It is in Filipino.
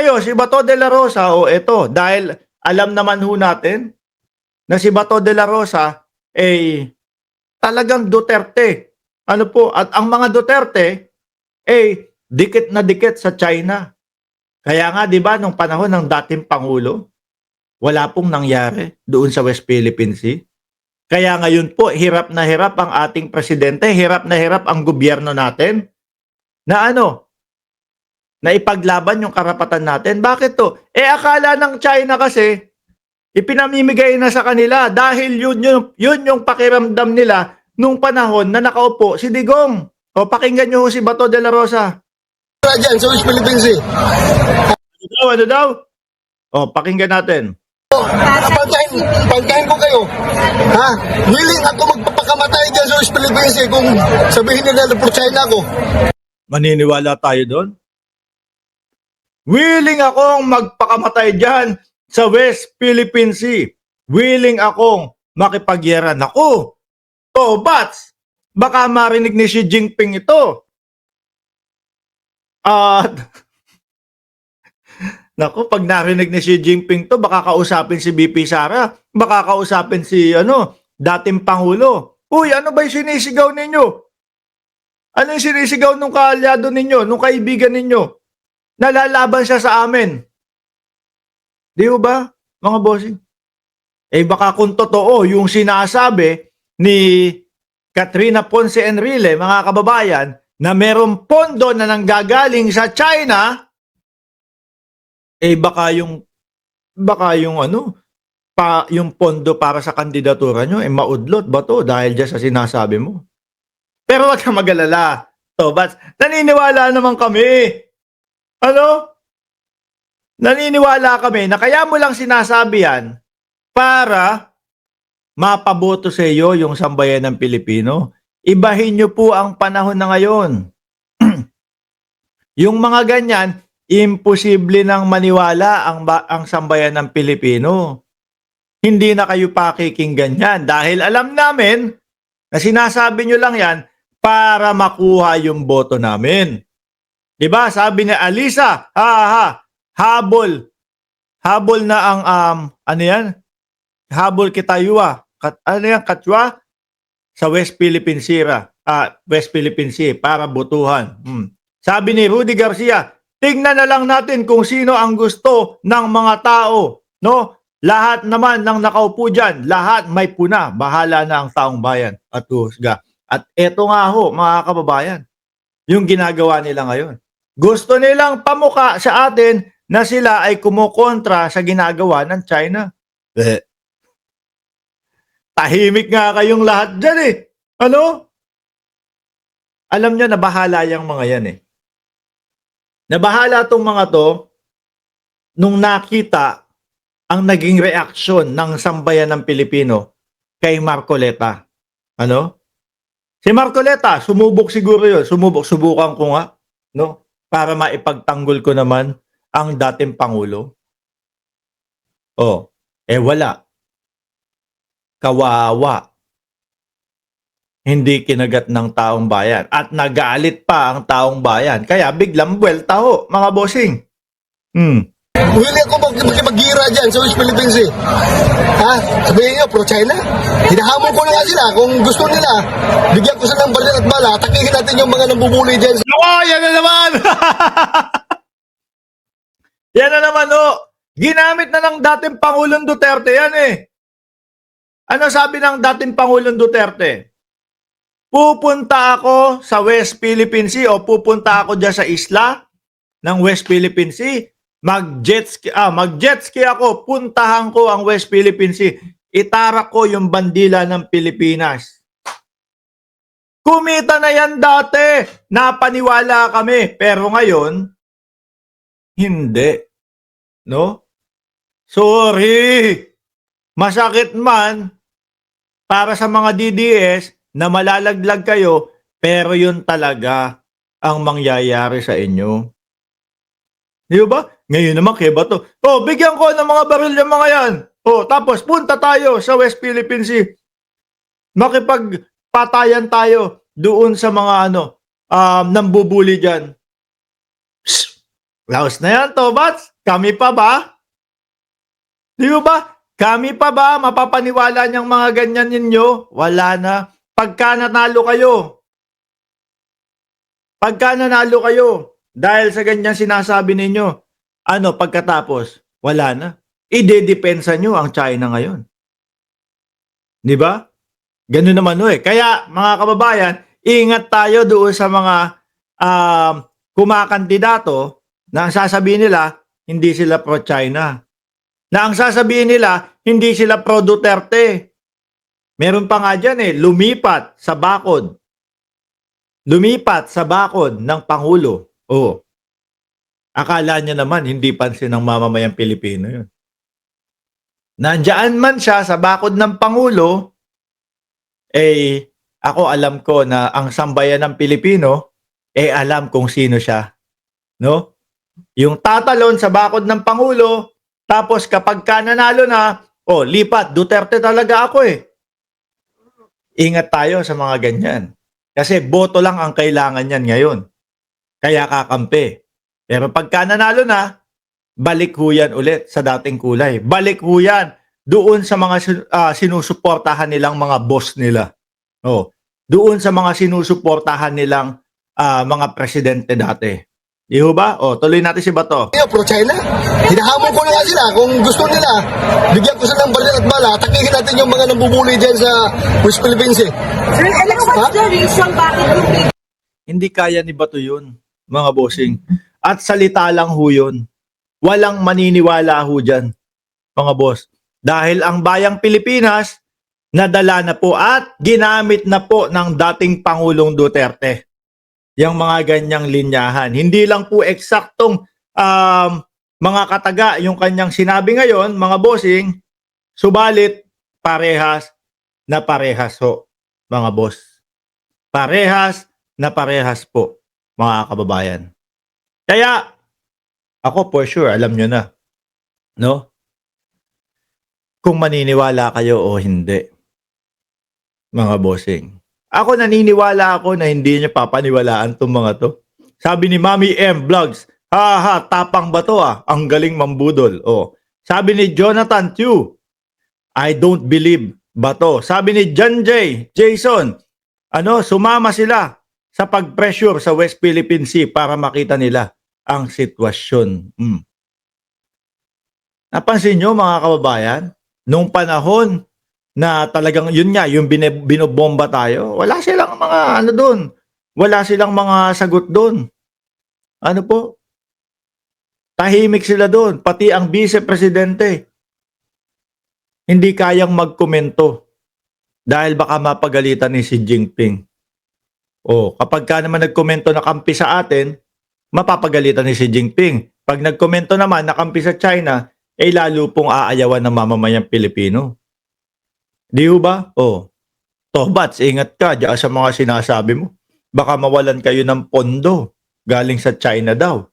ngayon, si Bato de la Rosa, o eto, dahil alam naman ho natin na si Bato de la Rosa ay talagang Duterte. Ano po, at ang mga Duterte ay dikit na dikit sa China. Kaya nga 'di ba nung panahon ng dating pangulo, wala pong nangyari doon sa West Philippine Sea. Kaya ngayon po hirap na hirap ang ating presidente, hirap na hirap ang gobyerno natin na ano, na ipaglaban yung karapatan natin. Bakit to? Akala ng China kasi ipinamimigay na sa kanila dahil yun yung pakiramdam nila nung panahon na nakaupo si Digong. O pakinggan nyo ho si Bato de la Rosa. Dyan sa West Philippine Sea. Ano daw? O pakinggan natin. Pantahin ko kayo. Ha? Willing ako magpapakamatay dyan sa West Philippine Sea kung sabihin nila na pro China ako. Maniniwala tayo doon? Willing akong magpakamatay dyan sa West Philippine Sea. Willing akong makipagyera. Naku, Tobats, baka marinig ni Xi Jinping ito. At, naku, pag narinig ni Xi Jinping to, baka kausapin si BP Sara, baka kausapin si, dating Pangulo. Uy, ano ba yung sinisigaw ninyo? Ano yung sinisigaw nung kaalyado ninyo, nung kaibigan ninyo? Nalalaban siya sa amin. Di ba, mga bossing? Baka kung totoo yung sinasabi ni Katrina Ponce Enrile, mga kababayan, na merong pondo na nanggagaling sa China, yung pondo para sa kandidatura nyo, maudlot ba to dahil dyan sa sinasabi mo? Pero wag kang mag-alala, Tobats, naniniwala naman kami. Naniniwala kami na kaya mo lang sinasabi yan para mapaboto sa iyo yung sambayan ng Pilipino. Ibahin nyo po ang panahon na ngayon. Yung mga ganyan, imposible nang maniwala ang sambayan ng Pilipino. Hindi na kayo pakikinggan yan dahil alam namin na sinasabi nyo lang yan para makuha yung boto namin. Diba? Sabi ni Alisa, habol na ang, habol kitayua. Katwa? Sa West Philippine Sea, para botuhan. Sabi ni Rudy Garcia, tingnan na lang natin kung sino ang gusto ng mga tao. No? Lahat naman ng nakaupo dyan, lahat may puna. Bahala na ang taong bayan at husga. At eto nga ho, mga kababayan, yung ginagawa nila ngayon. Gusto nilang pamuka sa atin na sila ay kumukontra sa ginagawa ng China. Tahimik nga kayong lahat dyan eh. Alam nyo, nabahala yung mga yan eh. Nabahala tong mga to nung nakita ang naging reaksyon ng sambayan ng Pilipino kay Marcoleta. Si Marcoleta, sumubok siguro yun. Subukan ko nga. No? Para maipagtanggol ko naman ang dating Pangulo. Wala. Kawawa. Hindi kinagat ng taong bayan. At nagalit pa ang taong bayan. Kaya biglang buwelta ho, mga bossing. Willing ako magkipag-gira dyan sa West Philippine Sea. Ha? Sabihin nyo, pro-China. Hinahamon ko na nga sila. Kung gusto nila, bigyan ko sila ng baril at bala, atakihin natin yung mga nambubuli dyan. Yan na naman! Yan na naman, ginamit na ng dating Pangulong Duterte yan eh. Ano sabi ng dating Pangulong Duterte? Pupunta ako sa West Philippine Sea o pupunta ako dyan sa isla ng West Philippine Sea. Mag-jet ski ako, puntahan ko ang West Philippine Sea. Itarak ko yung bandila ng Pilipinas. Kumita na yan dati. Napaniwala kami. Pero ngayon, hindi. No? Sorry. Masakit man para sa mga DDS na malalaglag kayo, pero yun talaga ang mangyayari sa inyo. Di ba? Ngayon naman kay Bato, bigyan ko ng mga baril yung mga yan. Tapos punta tayo sa West Philippine Sea. Makipagpatayan tayo doon sa mga nambubuli dyan. Laos na yan, Tobats. Kami pa ba? Di ba? Kami pa ba mapapaniwala niyang mga ganyan ninyo? Wala na. Pagka nanalo kayo, dahil sa ganyan sinasabi ninyo, ano pagkatapos? Wala na. Idedepensa nyo ang China ngayon. Di ba? Ganun naman eh. Kaya mga kababayan, ingat tayo doon sa mga kumakandidato na ang sasabihin nila, hindi sila pro-China. Na ang sasabihin nila, hindi sila pro-Duterte. Meron pa nga dyan lumipat sa bakod. Lumipat sa bakod ng Pangulo. Oh. Akala niya naman, hindi pansin ng mamamayang Pilipino yun. Nandiyan man siya sa bakod ng Pangulo, ako alam ko na ang sambayan ng Pilipino, alam kung sino siya. No? Yung tatalon sa bakod ng Pangulo, tapos kapag ka nanalo na, lipat, Duterte talaga ako Ingat tayo sa mga ganyan. Kasi boto lang ang kailangan niyan ngayon. Kaya kakampi. Pero pagka nanalo na, balik ho yan ulit sa dating kulay. Balik ho yan doon sa mga sinusuportahan nilang mga boss nila. Doon sa mga sinusuportahan nilang mga presidente dati. Di ho ba? Tuloy natin si Bato. Pro-China. Hinahamon ko na nga sila. Kung gusto nila, bigyan ko sila ng baril at bala. Atakihin natin yung mga nambubuli dyan sa West Philippines Sir, what's the reason bakit yung Hindi kaya ni Bato yun, mga bossing. At salita lang ho yun. Walang maniniwala ho dyan, mga boss. Dahil ang bayang Pilipinas, nadala na po at ginamit na po ng dating Pangulong Duterte. Yung mga ganyang linyahan. Hindi lang po eksaktong mga kataga yung kanyang sinabi ngayon, mga bossing, subalit parehas na parehas ho, mga boss. Parehas na parehas po, mga kababayan. Kaya, ako for sure, alam nyo na, no? Kung maniniwala kayo o hindi, mga bossing. Ako naniniwala ako na hindi niya papaniwalaan itong mga to. Sabi ni Mami M Vlogs, tapang ba to Ang galing mambudol. Sabi ni Jonathan Tew, I don't believe ba to. Sabi ni John J. Jason, sumama sila sa pag-pressure sa West Philippine Sea para makita nila ang sitwasyon. Napansin nyo mga kababayan, nung panahon na talagang yun nga, yung binobomba tayo, wala silang mga doon. Wala silang mga sagot doon. Ano po? Tahimik sila doon. Pati ang vice-presidente. Hindi kayang magkomento. Dahil baka mapagalitan ni Xi Jinping. Kapag ka naman nagkomento na kampi sa atin, mapapagalitan ni Xi Jinping. Pag nagkomento naman na kampi sa China, lalo pong aayawan ng mamamayang Pilipino. Di ba? Tobats, ingat ka diyan sa mga sinasabi mo. Baka mawalan kayo ng pondo galing sa China daw.